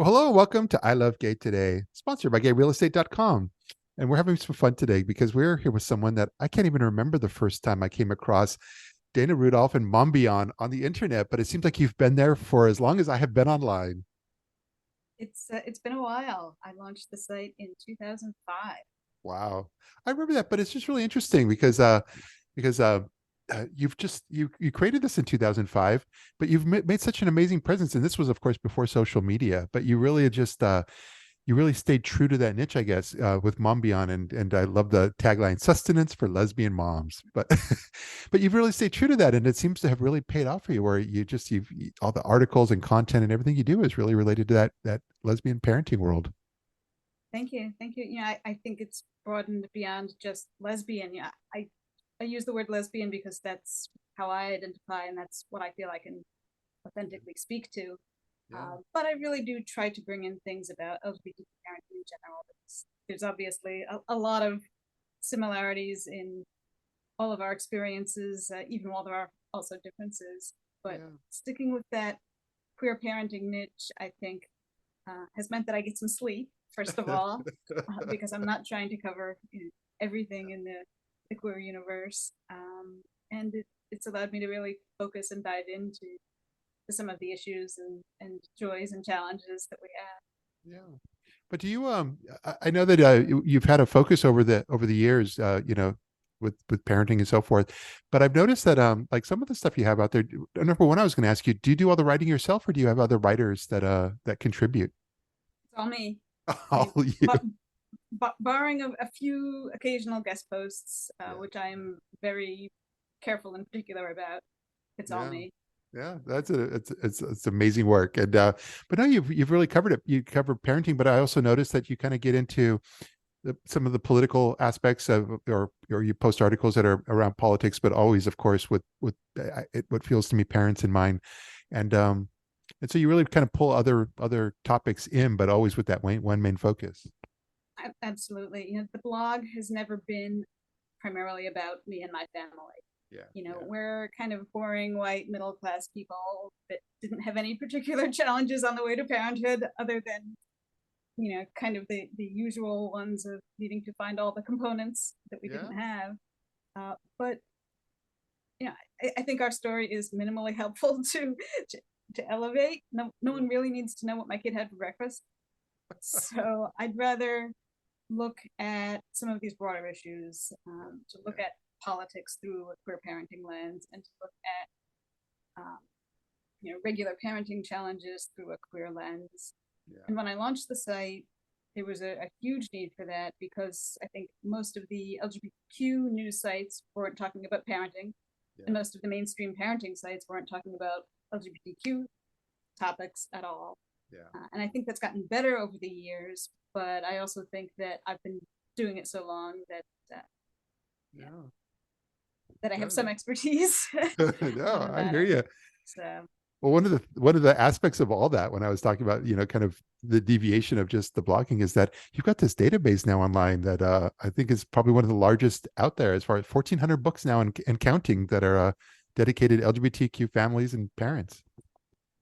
Well, hello and welcome to I Love Gay today, sponsored by GayRealEstate.com. And we're having some fun today because we're here with someone that I can't even remember the first time I came across Dana Rudolph and Mombian on the internet, but it seems like you've been there for as long as I have been online. It's been a while. I launched the site in 2005. Wow. I remember that, but it's just really interesting because you created this in 2005, but you've made such an amazing presence, and this was of course before social media, but you really just you really stayed true to that niche, I guess, with Mombian, and I love the tagline "Sustenance for Lesbian Moms." But but you've really stayed true to that, and it seems to have really paid off for you. Where all the articles and content and everything you do is really related to that lesbian parenting world. Thank you, thank you. I think it's broadened beyond just lesbian. I use the word lesbian because that's how I identify, and that's what I feel I can authentically speak to. Yeah. But I really do try to bring in things about LGBT parenting in general. There's obviously a lot of similarities in all of our experiences, even while there are also differences. But Yeah. sticking with that queer parenting niche, I think, has meant that I get some sleep, first of all, because I'm not trying to cover everything in the queer universe. And it's allowed me to really focus and dive into some of the issues and joys and challenges that we have. Yeah. But do you I know that you've had a focus over the years, with parenting and so forth. But I've noticed that like some of the stuff you have out there, number one, I was going to ask you, do you do all the writing yourself or do you have other writers that contribute? It's all me. I All you. but, barring a few occasional guest posts, Yeah. which I am very careful and particular about, it's all Yeah. me. Yeah, it's amazing work, and but no, you've really covered it. You cover parenting, but I also noticed that you kind of get into some of the political aspects of, or you post articles that are around politics, but always, of course, with what feels to me parents in mind, and and so you really kind of pull other topics in, but always with that one main focus. Absolutely. The blog has never been primarily about me and my family. Yeah, yeah, We're kind of boring white middle class people that didn't have any particular challenges on the way to parenthood other than, kind of the usual ones of needing to find all the components that we yeah. didn't have. But I think our story is minimally helpful to to elevate. No Yeah. one really needs to know what my kid had for breakfast. So I'd rather look at some of these broader issues, to look Yeah, at politics through a queer parenting lens, and to look at regular parenting challenges through a queer lens. yeah, And when I launched the site, there was a huge need for that because I think most of the LGBTQ news sites weren't talking about parenting, and yeah, most of the mainstream parenting sites weren't talking about LGBTQ topics at all. yeah, And I think that's gotten better over the years, but I also think that I've been doing it so long that yeah, yeah. that I have some No, expertise. no, I About hear it. you. So Well, one of the aspects of all that, when I was talking about, kind of the deviation of just the blocking, is that you've got this database now online that I think is probably one of the largest out there, as far as 1,400 books now and counting, that are dedicated LGBTQ families and parents.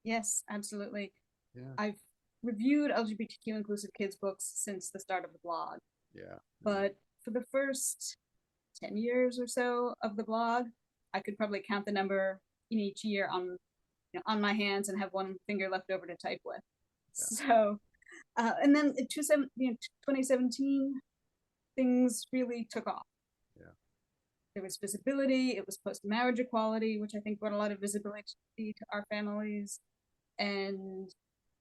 yes, absolutely. Yeah, I've reviewed LGBTQ inclusive kids books since the start of the blog, yeah, yeah, but for the first 10 years or so of the blog, I could probably count the number in each year on my hands and have one finger left over to type with. yeah, So, and then in 2017, things really took off. yeah, There was visibility, it was post marriage equality, which I think brought a lot of visibility to our families, and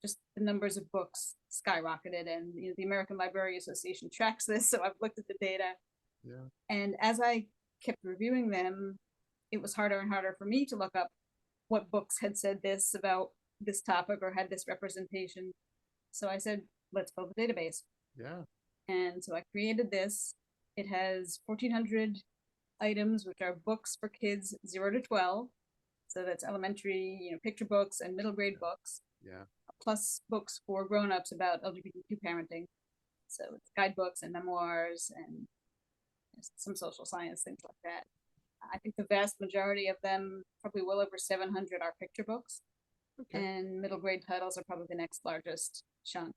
just the numbers of books skyrocketed. And the American Library Association tracks this, so I've looked at the data. yeah, And as I kept reviewing them, it was harder and harder for me to look up what books had said this about this topic or had this representation. So I said, let's build a database. yeah, And so I created this. It has 1,400 items, which are books for kids 0 to 12. So that's elementary, picture books and middle grade books, yeah, plus books for grown-ups about LGBTQ parenting. So it's guidebooks and memoirs and some social science, things like that. I think the vast majority of them, probably well over 700, are picture books. Okay. and middle grade titles are probably the next largest chunk.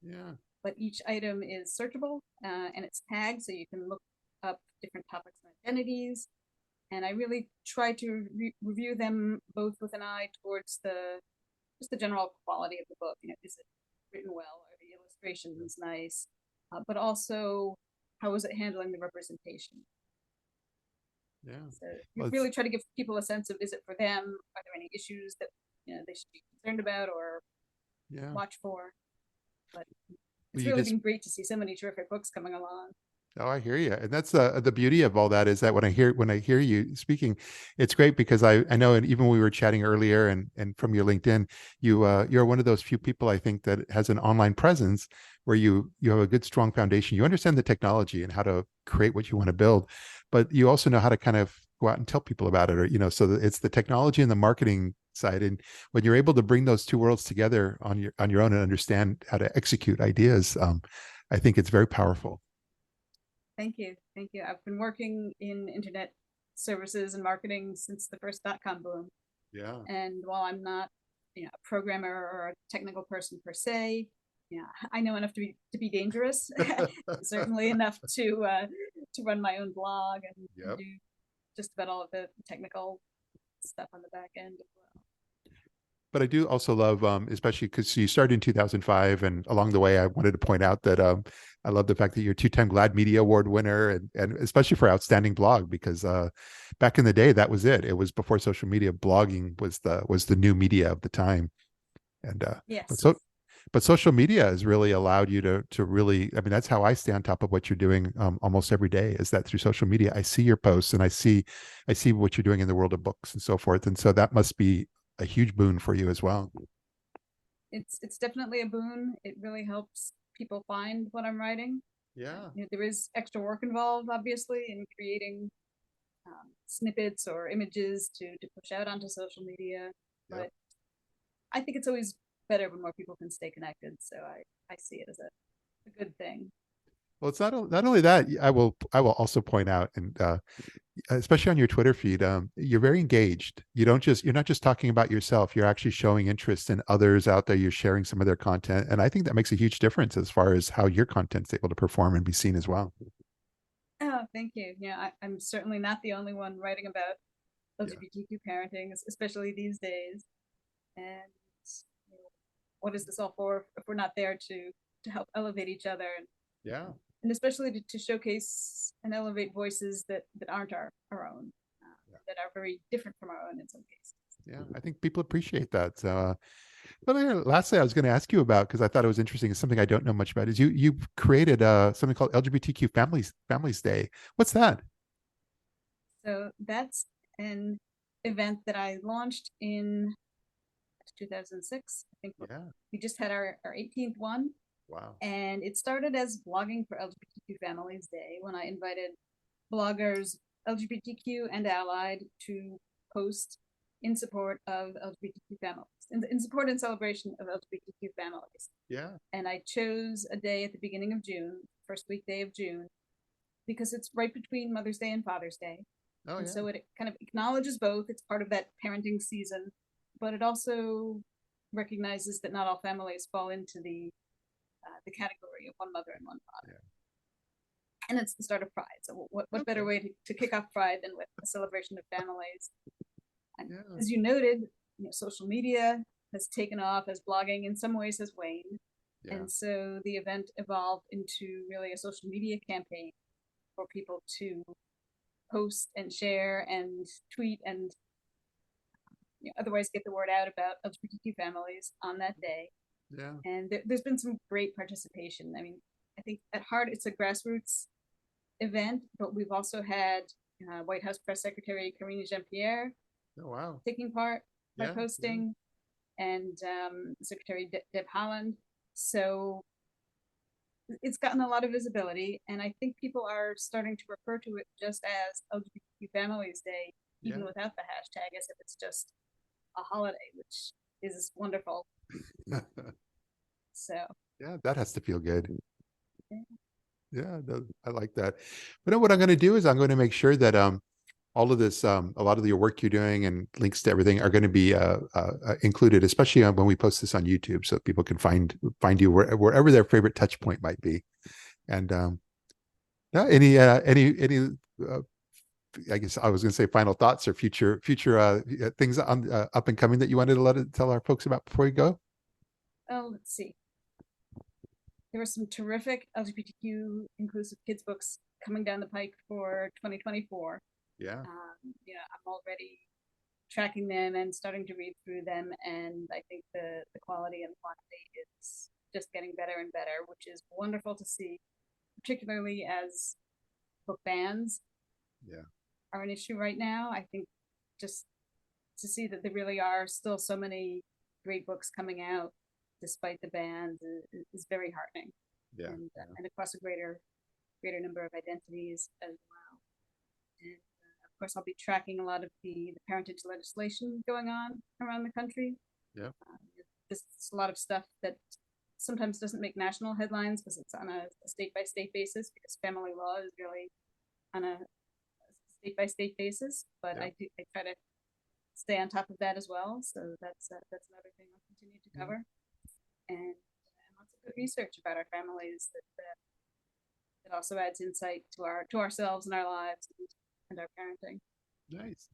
Yeah. But each item is searchable and it's tagged, so you can look up different topics and identities. And I really try to review them both with an eye towards the just the general quality of the book. Is it written well? Are the illustrations nice? But also, how is it handling the representation? Yeah. So you Well, it's really try to give people a sense of, is it for them? Are there any issues that they should be concerned about or yeah. watch for? But Well, it's you really just been great to see so many terrific books coming along. Oh, I hear you, and that's the beauty of all that is that when I hear you speaking, it's great because I know, and even when we were chatting earlier, and from your LinkedIn, you're one of those few people I think that has an online presence where you have a good strong foundation. You understand the technology and how to create what you want to build, but you also know how to kind of go out and tell people about it, or so that it's the technology and the marketing side, and when you're able to bring those two worlds together on your own and understand how to execute ideas, I think it's very powerful. Thank you. Thank you. I've been working in internet services and marketing since the first dot-com boom. Yeah. And while I'm not, a programmer or a technical person per se, I know enough to be dangerous. Certainly enough to run my own blog and Yep. do just about all of the technical stuff on the back end as well. But I do also love, especially because you started in 2005, and along the way, I wanted to point out that I love the fact that you're a two-time GLAAD Media Award winner, and especially for outstanding blog, because back in the day, that was it. It was before social media. Blogging was the new media of the time, and but Yes. but social has really allowed you to really. I mean, that's how I stay on top of what you're doing almost every day. Is that through social media? I see your posts and I see what you're doing in the world of books and so forth, and so that must be a huge boon for you as well. It's definitely a boon. It really helps people find what I'm writing. Yeah. There is extra work involved, obviously, in creating snippets or images to push out onto social media. Yep. But I think it's always better when more people can stay connected. So I see it as a good thing. Well, it's not only that. I will also point out, and especially on your Twitter feed, you're very engaged. You're not just talking about yourself. You're actually showing interest in others out there. You're sharing some of their content, and I think that makes a huge difference as far as how your content's able to perform and be seen as well. Oh, thank you. I'm certainly not the only one writing about Yeah. LGBTQ parenting, especially these days. And what is this all for if we're not there to help elevate each other Yeah. and especially to showcase and elevate voices that aren't our own, that are very different from our own in some cases. Yeah, I think people appreciate that. So, but lastly, I was going to ask you about, because I thought it was interesting. It's something I don't know much about. Is you created something called LGBTQ Families Day. What's that? So that's an event that I launched in 2006. I think Yeah. we just had our 18th one. Wow. And it started as blogging for LGBTQ Families Day when I invited bloggers, LGBTQ and allied, to post in support of LGBTQ families, in support and celebration of LGBTQ families. Yeah. And I chose a day at the beginning of June, first weekday of June, because it's right between Mother's Day and Father's Day. Oh And yeah. so it kind of acknowledges both. It's part of that parenting season, but it also recognizes that not all families fall into the category of one mother and one father. Yeah. And it's the start of Pride. So what better Okay. way to kick off Pride than with a celebration of families? And Yeah. as you noted, social media has taken off as blogging in some ways has waned. Yeah. And so the event evolved into really a social media campaign for people to post and share and tweet and otherwise get the word out about LGBTQ families on that day. Yeah. And there's been some great participation. I mean, I think at heart it's a grassroots event, but we've also had White House Press Secretary Karine Jean-Pierre Oh wow. taking part by Yeah. Yeah. posting, and Secretary Deb Haaland. So it's gotten a lot of visibility, and I think people are starting to refer to it just as LGBTQ Families Day, even Yeah. without the hashtag, as if it's just a holiday, which is wonderful. So Yeah, that has to feel good. yeah. Yeah, no, I like that. But what I'm going to do is I'm going to make sure that all of this, a lot of your work you're doing and links to everything are going to be included, especially when we post this on YouTube, so people can find you wherever their favorite touch point might be. And yeah, any I guess I was going to say final thoughts or future things on up and coming that you wanted to tell our folks about before we go? Oh, let's see. There were some terrific LGBTQ inclusive kids books coming down the pike for 2024. Yeah. I'm already tracking them and starting to read through them, and I think the quality and quantity is just getting better and better, which is wonderful to see, particularly as book bans are an issue right now. I think just to see that there really are still so many great books coming out despite the bans is very heartening. And across a greater number of identities as well. And of course, I'll be tracking a lot of the parentage legislation going on around the country. Yeah. There's a lot of stuff that sometimes doesn't make national headlines because it's on a state by state basis, because family law is really on a state by state basis. But I try to stay on top of that as well. So that's another thing I'll continue to cover. And lots of good research about our families that also adds insight to ourselves and our lives and our parenting. Nice.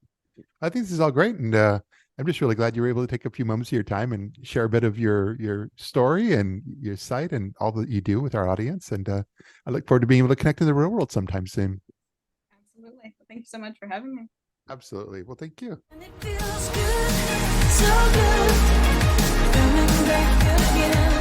I think this is all great, and I'm just really glad you were able to take a few moments of your time and share a bit of your story and your site and all that you do with our audience. And I look forward to being able to connect in the real world sometime soon. Absolutely. Well, thank you so much for having me. Absolutely. Well, thank you. And it feels good, so good, coming back again.